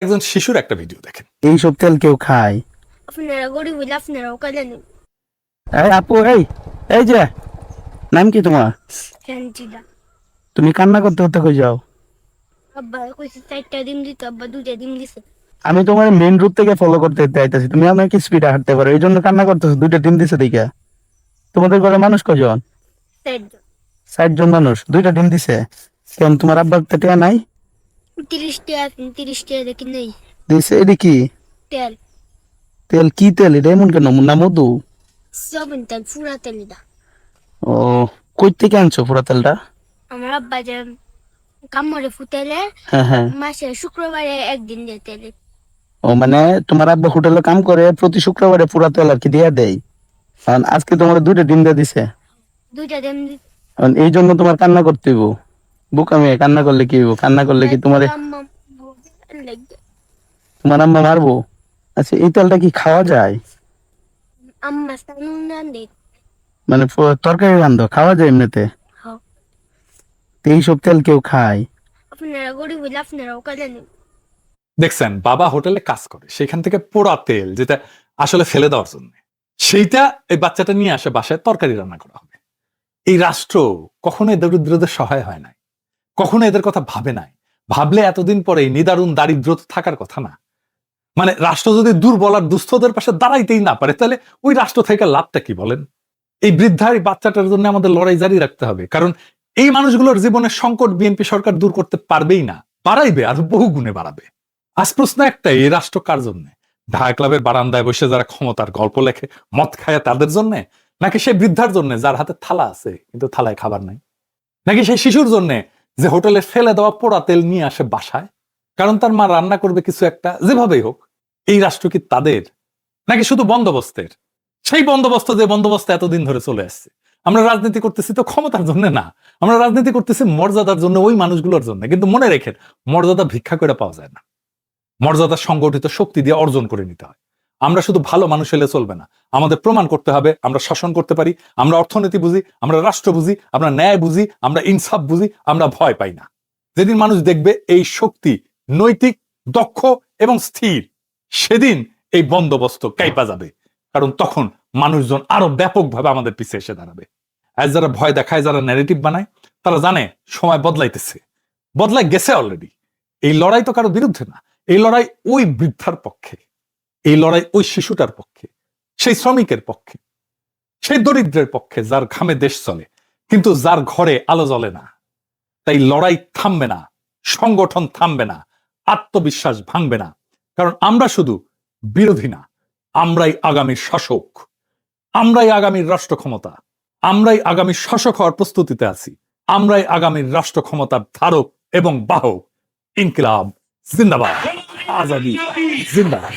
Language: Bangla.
একজন শিশুর একটা ভিডিও দেখেন। এইসব তেল কেউ খায়? আপনারা গরিব হইলে আপনারাও কাজে নেন। এই আপু, এই এই যে, নাম কি তোমার? ফ্যান্সিটা তুমি কান্না করতে করতে কই যাও? আব্বা কইছে 4টা ডিম দিত, আব্বা 2টা ডিম দিছে। আমি তোমার মেইন রুট থেকে ফলো করতে আইতাছি, তুমি আমাকে স্পিডে হাঁটতে পারো, এই জন্য কান্না করতেছো। দুইটা ডিম দিছে দেখা। তোমাদের ঘরে মানুষ কয়জন? 4 জন। 60 জন মানুষ, দুইটা ডিম দিছে। কেন তোমার আব্বার তো টিয়া নাই? 30 টাকা 30 টাকা দেখি নেই। দিছে। এটা কি তেল তেল? কি তেল এটা? এমন কেন? না মধু? সয়াবিন তেল, পুরা তেল এটা। ও, কই থেকে আনছো পুরা তেলটা? আমার আব্বা যে কামড়ে ফুটাইলে হ্যাঁ হ্যাঁ। মাসে শুক্রবারে একদিন দিয়ে তেলে। ও মানে তোমার আব্বা হোটেলে কাম করে, প্রতি শুক্রবারে পুরা তেল আর কি দিয়া দেয়। আর আজকে তোমার দুইটা ডিম দিয়ে দিছে। 2টা ডিম দিছে। আর এই জন্য তোমার কান্না করতে হইব। বোকা মেয়ে, কান্না করলে কি হইব? কান্না করলে কি তোমার আম্মা লাগবে। তোমার আম্মা মারবো? আচ্ছা, এই তেলটা কি খাওয়া যায়? আম্মা সানুন রান্দে। মানে তরকারি রান্ধো, খাওয়া যায় এমনিতে? হ্যাঁ। তো এইসব তেল কেউ খায়? আপনারা গরিব হইলে আপনারাও কাজে নেন। দেখছেন, বাবা হোটেলে কাজ করে, সেখান থেকে পোড়া তেল যেটা আসলে ফেলে দেওয়ার জন্য, সেইটা এই বাচ্চাটা নিয়ে আসে বাসায়, তরকারি রান্না করা হবে। এই রাষ্ট্র কখনো এদের দরিদ্রদের সহায় হয় নাই, কখনো এদের কথা ভাবে নাই। ভাবলে এতদিন পরে এই নিদারুণ দারিদ্র থাকার কথা না। মানে রাষ্ট্র যদি দুর্বল আর দুস্থদের পাশে দাঁড়াইতেই না পারে, তাহলে ওই রাষ্ট্র থেকে লাভটা কি বলেন? এই বৃদ্ধা এই বাচ্চাটার জন্য আমাদের লড়াই জারি রাখতে হবে, কারণ এই মানুষগুলোর জীবনের সংকট বিএনপি সরকার দূর করতে পারবেই না, বাড়াইবে, আর বহু গুণে বাড়াবে। আজ প্রশ্ন একটাই, এই রাষ্ট্র কার জন্য? ঢাকা ক্লাবের বারান্দায় বসে যারা ক্ষমতার গল্প লেখে, মদ খায় তাদের জন্য, নাকি সেই বৃদ্ধার জন্য যার হাতে থালা আছে কিন্তু থালায় খাবার নাই, নাকি সেই শিশুর জন্য যে হোটেলে ফেলে দেওয়া পোড়া তেল নিয়ে আসে বাসায় কারণ তার মা রান্না করবে কিছু একটা, যেভাবেই হোক? এই রাষ্ট্র কি তাদের, নাকি শুধু বন্দোবস্তের? সেই বন্দোবস্ত যে বন্দোবস্ত এতদিন ধরে চলে আসছে। আমরা রাজনীতি করতেছি তো ক্ষমতার জন্য না, আমরা রাজনীতি করতেছি মর্যাদার জন্য, ওই মানুষগুলোর জন্য। কিন্তু মনে রেখেন, মর্যাদা ভিক্ষা করে পাওয়া যায় না, মর্যাদা সংগঠিত শক্তি দিয়ে অর্জন করে নিতে হয়। আমরা শুধু ভালো মানুষ হলে চলবে না, আমাদের প্রমাণ করতে হবে আমরা শাসন করতে পারি, আমরা অর্থনীতি বুঝি, আমরা রাষ্ট্র বুঝি, আমরা ন্যায় বুঝি, আমরা ইনসাফ বুঝি, আমরা ভয় পাই না। যেদিন মানুষ দেখবে এই শক্তি নৈতিক, দক্ষ এবং স্থির, সেদিন এই বন্দোবস্ত কাইপা যাবে। কারণ তখন মানুষজন আরো ব্যাপকভাবে আমাদের পিছিয়ে এসে দাঁড়াবে। আজ যারা ভয় দেখায়, যারা ন্যারেটিভ বানায়, তারা জানে সময় বদলাইতেছে, বদলাই গেছে অলরেডি। এই লড়াই তো কারো বিরুদ্ধে না, এই লড়াই ওই বৃদ্ধার পক্ষে, এই লড়াই ওই শিশুটার পক্ষে, সেই শ্রমিকের পক্ষে, সেই দরিদ্রের পক্ষে যার ঘামে দেশ চলে কিন্তু যার ঘরে আলো জ্বলে না। তাই লড়াই থামবে না, সংগঠন থামবে না, আত্মবিশ্বাস ভাঙবে না। কারণ আমরা শুধু বিরোধী না, আমরাই আগামীর শাসক, আমরাই আগামীর রাষ্ট্র ক্ষমতা, আমরাই আগামীর শাসক হওয়ার প্রস্তুতিতে আছি, আমরাই আগামীর রাষ্ট্র ক্ষমতার ধারক এবং বাহক। ইনকিলাব জিন্দাবাদ, আজাদি জিন্দাবাদ।